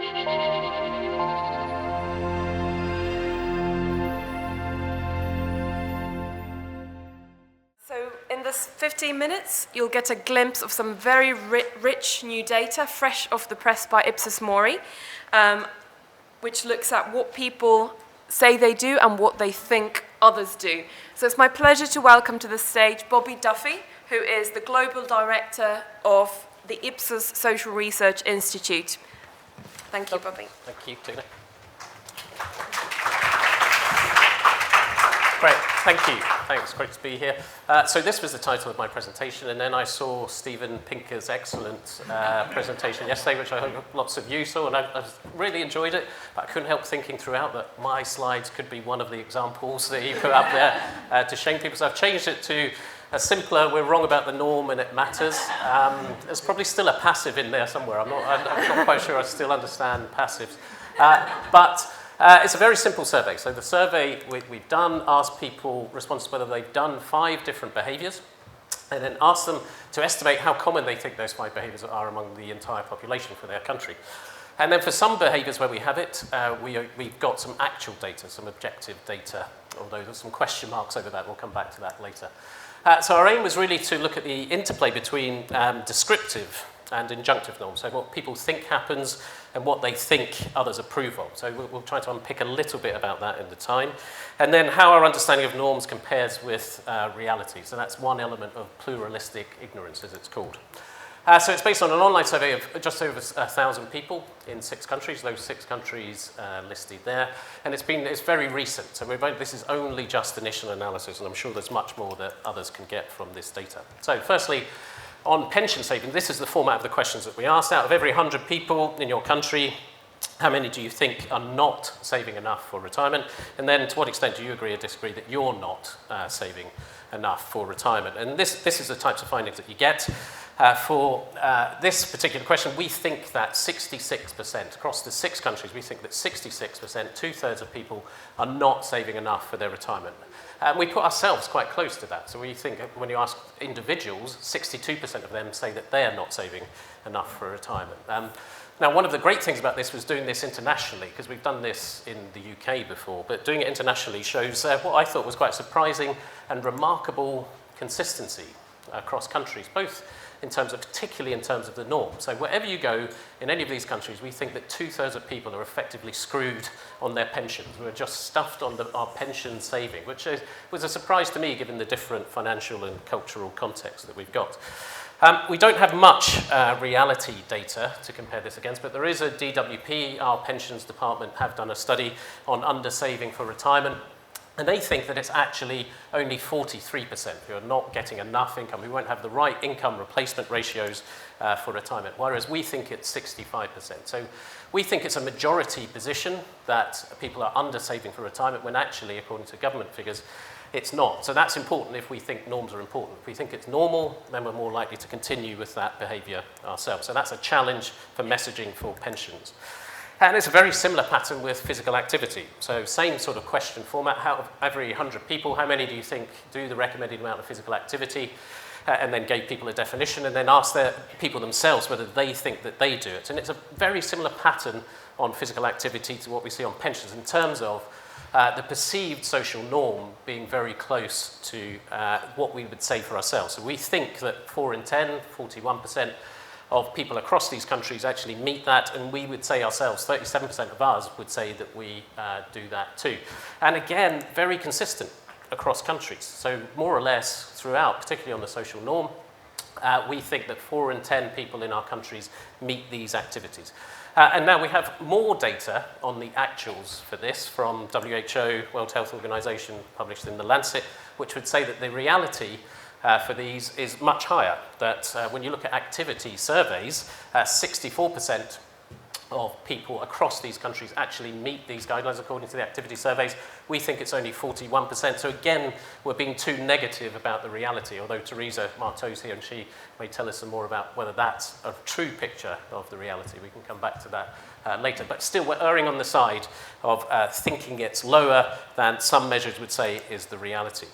So in this 15 minutes, you'll get a glimpse of some very rich new data, fresh off the press by Ipsos MORI, which looks at what people say they do and what they think others do. So it's my pleasure to welcome to the stage Duffy, who is the Global Director of the Ipsos Social Research Institute. Thank you, Bobby. Thank you, Tiina. Great, thank you. Thanks, great to be here. So this was the title of my presentation, and then I saw Stephen Pinker's excellent presentation yesterday, which I hope lots of you saw, and I really enjoyed it. But I couldn't help thinking throughout that my slides could be one of the examples that you put up there to shame people. So I've changed it to a simpler, we're wrong about the norm and it matters. There's probably still a passive in there somewhere. I'm not quite sure I still understand passives. But it's a very simple survey. So the survey we've done asked people responses whether they've done 5 different behaviours, and then asked them to estimate how common they think those 5 behaviours are among the entire population for their country. And then for some behaviours where we have it, we've got some actual data, some objective data, although there's some question marks over that. We'll come back to that later. So our aim was really to look at the interplay between descriptive and injunctive norms, so what people think happens and what they think others approve of. So we'll try to unpick a little bit about that in the time. And then how our understanding of norms compares with reality. So that's one element of pluralistic ignorance, as it's called. So it's based on an online survey of just over 1,000 people in 6 countries, those 6 countries listed there. And it's very recent, so this is only just initial analysis, and I'm sure there's much more that others can get from this data. So firstly, on pension saving, this is the format of the questions that we asked. Out of every 100 people in your country, how many do you think are not saving enough for retirement? And then to what extent do you agree or disagree that you're not saving enough for retirement? And this is the types of findings that you get. For this particular question, we think that 66%, across the 6 countries, we think that 66%, 2/3 of people are not saving enough for their retirement. We put ourselves quite close to that. So we think when you ask individuals, 62% of them say that they are not saving enough for retirement. Now, one of the great things about this was doing this internationally, because we've done this in the UK before, but doing it internationally shows what I thought was quite surprising and remarkable consistency across countries, particularly in terms of the norm. So wherever you go in any of these countries, we think that 2/3 of people are effectively screwed on their pensions. We're just stuffed on our pension saving, which was a surprise to me given the different financial and cultural context that we've got. We don't have much reality data to compare this against, but there is a DWP, our pensions department, have done a study on undersaving for retirement. And they think that it's actually only 43% who are not getting enough income, who won't have the right income replacement ratios for retirement, whereas we think it's 65%. So we think it's a majority position that people are undersaving for retirement, when actually, according to government figures, it's not. So that's important if we think norms are important. If we think it's normal, then we're more likely to continue with that behaviour ourselves. So that's a challenge for messaging for pensions. And it's a very similar pattern with physical activity. So same sort of question format. Out of every 100 people, how many do you think do the recommended amount of physical activity? And then gave people a definition, and then asked the people themselves whether they think that they do it. And it's a very similar pattern on physical activity to what we see on pensions in terms of the perceived social norm being very close to what we would say for ourselves. So we think that 4 in 10, 41%, of people across these countries actually meet that, and we would say ourselves, 37% of us would say that we do that too. And again, very consistent across countries. So more or less throughout, particularly on the social norm, we think that 4 in 10 people in our countries meet these activities. And now we have more data on the actuals for this from WHO, World Health Organization, published in The Lancet, which would say that the reality for these is much higher. That when you look at activity surveys, 64% of people across these countries actually meet these guidelines according to the activity surveys. We think it's only 41%. So again, we're being too negative about the reality, although Teresa Marteau's here and she may tell us some more about whether that's a true picture of the reality. We can come back to that later. But still, we're erring on the side of thinking it's lower than some measures would say is the reality.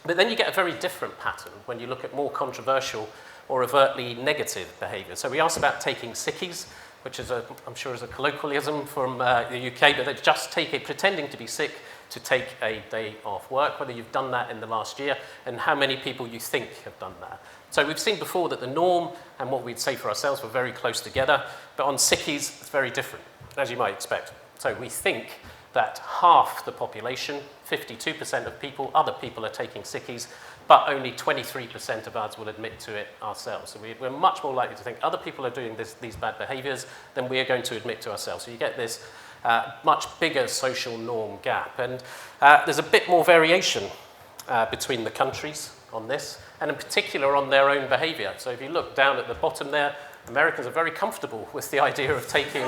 But then you get a very different pattern when you look at more controversial or overtly negative behaviour. So we asked about taking sickies. which is, I'm sure, is a colloquialism from the UK, but that's just pretending to be sick to take a day off work, whether you've done that in the last year, and how many people you think have done that. So we've seen before that the norm and what we'd say for ourselves were very close together, but on sickies, it's very different, as you might expect. So we think that half the population, 52% of people, other people are taking sickies, but only 23% of us will admit to it ourselves. So we're much more likely to think other people are doing these bad behaviours than we are going to admit to ourselves. So you get this much bigger social norm gap. And there's a bit more variation between the countries on this, and in particular on their own behaviour. So if you look down at the bottom there, Americans are very comfortable with the idea of taking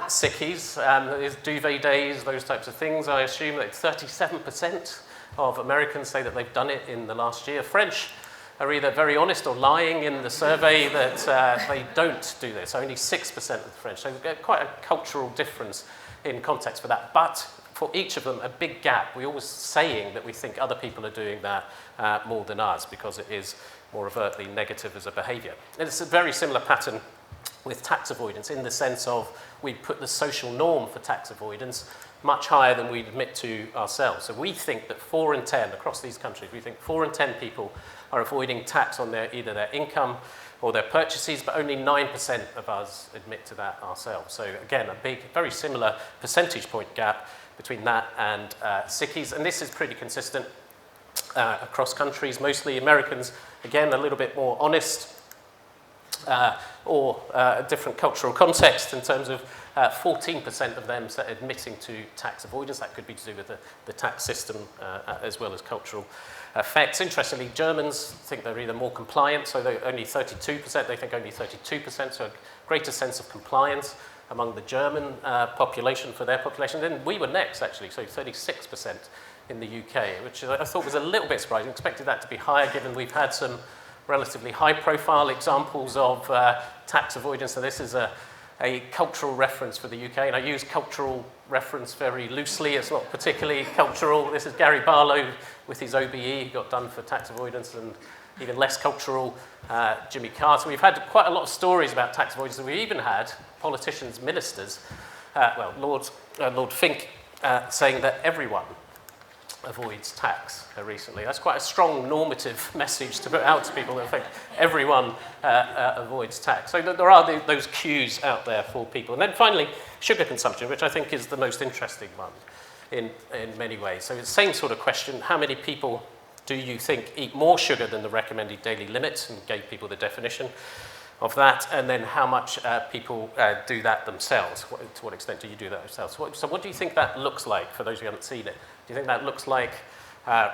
sickies, duvet days, those types of things. I assume that 37% of Americans say that they've done it in the last year. French are either very honest or lying in the survey that they don't do this. Only 6% of the French. So we've got quite a cultural difference in context for that. But for each of them, a big gap. We're always saying that we think other people are doing that more than us because it is more overtly negative as a behaviour. And it's a very similar pattern with tax avoidance in the sense of we put the social norm for tax avoidance much higher than we admit to ourselves. So we think that 4 in 10 across these countries, we think 4 in 10 people are avoiding tax on either their income or their purchases, but only 9% of us admit to that ourselves. So again, a big, very similar percentage point gap between that and sickies. And this is pretty consistent across countries. Mostly Americans, again, a little bit more honest or a different cultural context in terms of 14% of them admitting to tax avoidance. That could be to do with the tax system as well as cultural effects. Interestingly, Germans think they're either more compliant, so they're only 32%, they think only 32%, so a greater sense of compliance among the German population for their population. Then we were next, actually, so 36% in the UK, which I thought was a little bit surprising. I expected that to be higher, given we've had some relatively high-profile examples of tax avoidance. So this is a cultural reference for the UK, and I use cultural reference very loosely. It's not particularly cultural. This is Gary Barlow with his OBE, who got done for tax avoidance, and even less cultural, Jimmy Carter. We've had quite a lot of stories about tax avoidance, and we even had politicians, ministers, Lord Fink saying that everyone avoids tax recently. That's quite a strong normative message to put out to people that think everyone avoids tax. So there are those cues out there for people. And then finally, sugar consumption, which I think is the most interesting one in many ways. So it's the same sort of question: how many people do you think eat more sugar than the recommended daily limit? And gave people the definition of that. And then how much people do that themselves. To what extent do you do that yourselves? So what do you think that looks like for those who haven't seen it? Do you think that looks like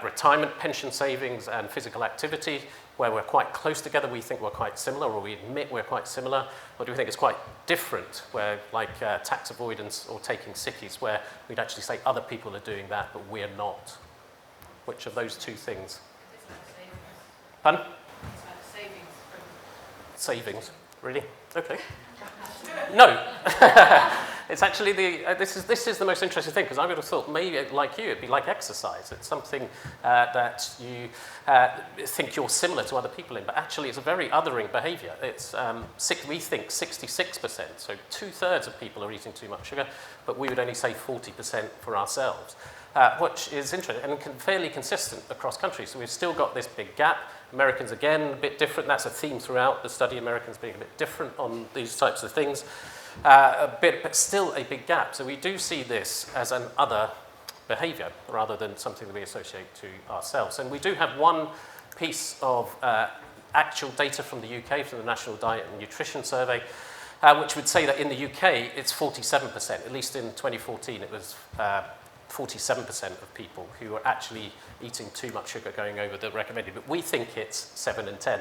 retirement, pension savings, and physical activity, where we're quite close together, we think we're quite similar, or we admit we're quite similar? Or do we think it's quite different, where like tax avoidance or taking sickies, where we'd actually say other people are doing that, but we're not? Which of those two things? Pardon? Savings, really? Okay. No. It's actually this is the most interesting thing, because I would have thought maybe, like you, it'd be like exercise. It's something that you think you're similar to other people in, but actually it's a very othering behaviour. It's we think 66%, so 2/3 of people are eating too much sugar, but we would only say 40% for ourselves, which is interesting and fairly consistent across countries. So we've still got this big gap. Americans, again, a bit different. That's a theme throughout the study, Americans being a bit different on these types of things. But still a big gap. So we do see this as an other behaviour rather than something that we associate to ourselves. And we do have one piece of actual data from the UK, from the National Diet and Nutrition Survey, which would say that in the UK it's 47%. At least in 2014 it was 47% of people who are actually eating too much sugar, going over the recommended. But we think it's 7 in 10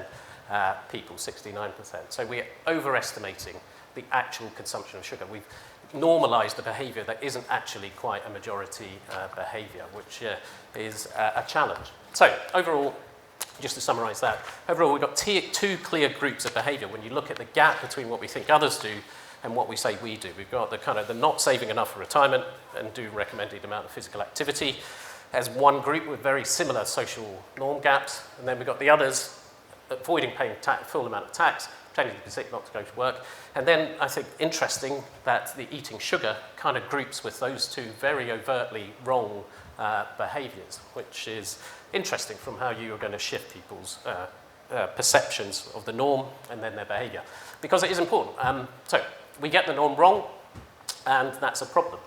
people, 69%. So we're overestimating the actual consumption of sugar. We've normalised the behaviour that isn't actually quite a majority behaviour, which is a challenge. So overall, just to summarise that, overall we've got two clear groups of behaviour. When you look at the gap between what we think others do and what we say we do, we've got the not saving enough for retirement and do recommended amount of physical activity as one group with very similar social norm gaps, and then we've got the others avoiding paying full amount of tax, pretending to be sick, not to go to work. And then I think interesting that the eating sugar kind of groups with those two very overtly wrong behaviours, which is interesting from how you are going to shift people's perceptions of the norm and then their behaviour. Because it is important. So we get the norm wrong, and that's a problem.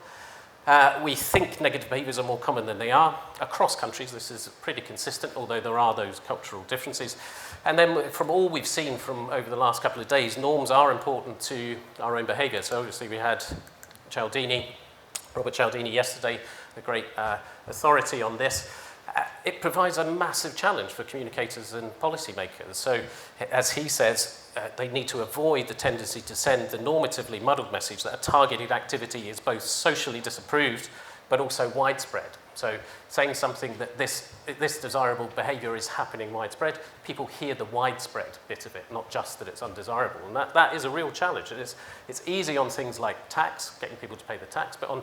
We think negative behaviours are more common than they are. Across countries, this is pretty consistent, although there are those cultural differences. And then from all we've seen from over the last couple of days, norms are important to our own behaviour. So obviously we had Robert Cialdini yesterday, the great authority on this. It provides a massive challenge for communicators and policymakers. So, as he says, they need to avoid the tendency to send the normatively muddled message that a targeted activity is both socially disapproved but also widespread. So, saying something that this desirable behaviour is happening widespread, people hear the widespread bit of it, not just that it's undesirable. And that is a real challenge. It's easy on things like tax, getting people to pay the tax, but on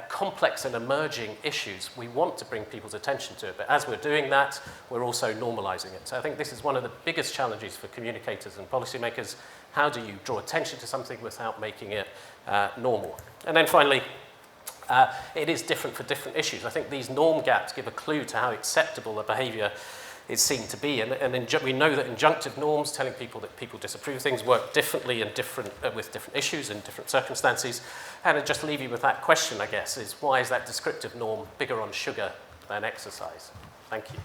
complex and emerging issues, we want to bring people's attention to it. But as we're doing that, we're also normalising it. So I think this is one of the biggest challenges for communicators and policymakers. How do you draw attention to something without making it normal? And then finally, it is different for different issues. I think these norm gaps give a clue to how acceptable a behaviour is seen to be. And we know that injunctive norms, telling people that people disapprove things, work differently and with different issues and different circumstances. And I'd just leave you with that question, I guess, is why is that descriptive norm bigger on sugar than exercise? Thank you.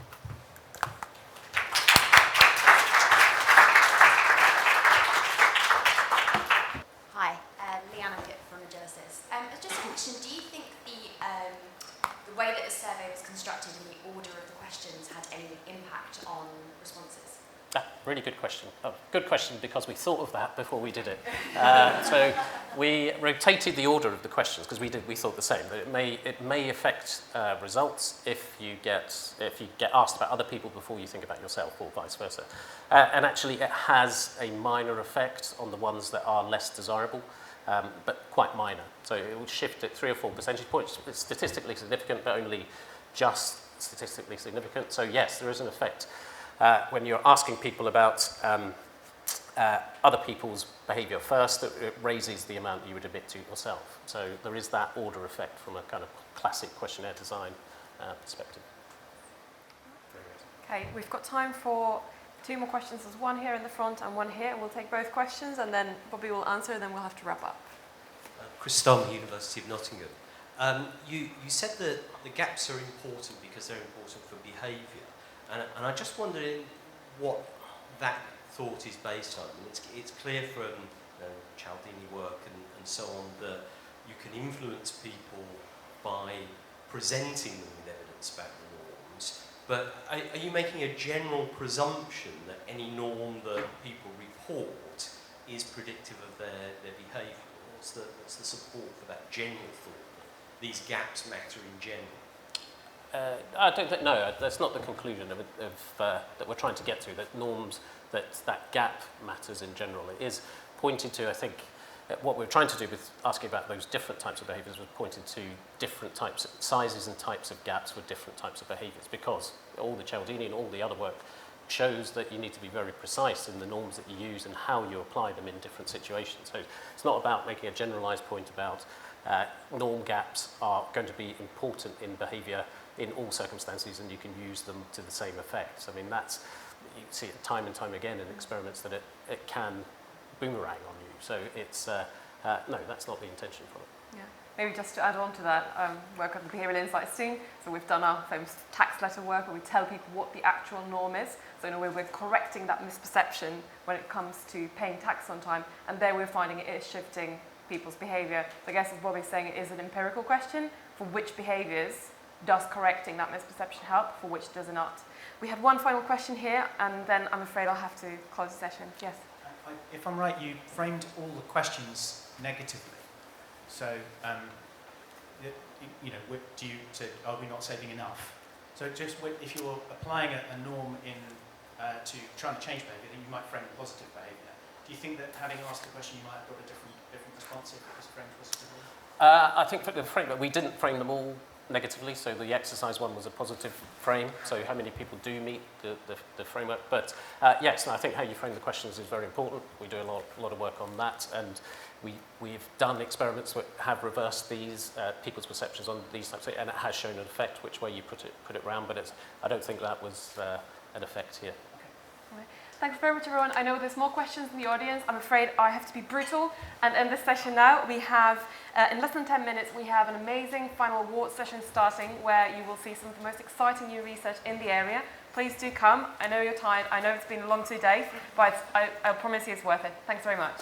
Hi, Leanna Pitt from Genesis. Just a question, do you think the way that the survey was constructed and the order of the questions had any impact on responses? Really good question. Good question because we thought of that before we did it. So we rotated the order of the questions because we thought the same. That it may affect results if you get asked about other people before you think about yourself, or vice versa. And actually, it has a minor effect on the ones that are less desirable, but quite minor. So it will shift it 3 or 4 percentage points. It's statistically significant, but only just statistically significant. So yes, there is an effect. When you're asking people about other people's behaviour first, it raises the amount you would admit to yourself. So there is that order effect from a kind of classic questionnaire design perspective. Okay, we've got time for 2 more questions. There's one here in the front and one here. We'll take both questions and then Bobby will answer and then we'll have to wrap up. Chris Stum, University of Nottingham. You said that the gaps are important because they're important for behaviour. And I just wondered what that thought is based on. I mean, it's clear from Cialdini work and so on that you can influence people by presenting them with evidence about the norms. But are you making a general presumption that any norm that people report is predictive of their behaviour? What's the support for that general thought that these gaps matter in general? I don't think, no, that's not the conclusion that we're trying to get to, that norms, that gap matters in general. It is pointing to, I think, what we're trying to do with asking about those different types of behaviours was pointing to different types, sizes and types of gaps for different types of behaviours, because all the Cialdini and all the other work shows that you need to be very precise in the norms that you use and how you apply them in different situations. So it's not about making a generalised point about norm gaps are going to be important in behaviour in all circumstances, and you can use them to the same effect. I mean, you see it time and time again in experiments that it can boomerang on you. So it's, no, that's not the intention from it. Yeah. Maybe just to add on to that, work on the Behavioural Insights team. So we've done our famous tax letter work where we tell people what the actual norm is. So in a way, we're correcting that misperception when it comes to paying tax on time. And there we're finding it is shifting people's behaviour. So I guess as Bobby's saying, it is an empirical question for which behaviours does correcting that misperception help, for which does it not. We had one final question here, and then I'm afraid I'll have to close the session. Yes? If I'm right, you framed all the questions negatively. So, are we not saving enough? So just if you're applying a norm to trying to change behaviour, then you might frame positive behaviour. Do you think that having asked the question, you might have got a different response if it was framed positively? I think for the frame, we didn't frame them all negatively. So the exercise one was a positive frame. So how many people do meet the framework? But yes, and I think how you frame the questions is very important. We do a lot of work on that, and we've done experiments that have reversed these people's perceptions on these types of, and it has shown an effect which way you put it round. But I don't think that was an effect here. Thanks very much, everyone. I know there's more questions in the audience. I'm afraid I have to be brutal and end this session now. We have, in less than 10 minutes, we have an amazing final award session starting where you will see some of the most exciting new research in the area. Please do come. I know you're tired. I know it's been a long 2 days, but I promise you it's worth it. Thanks very much.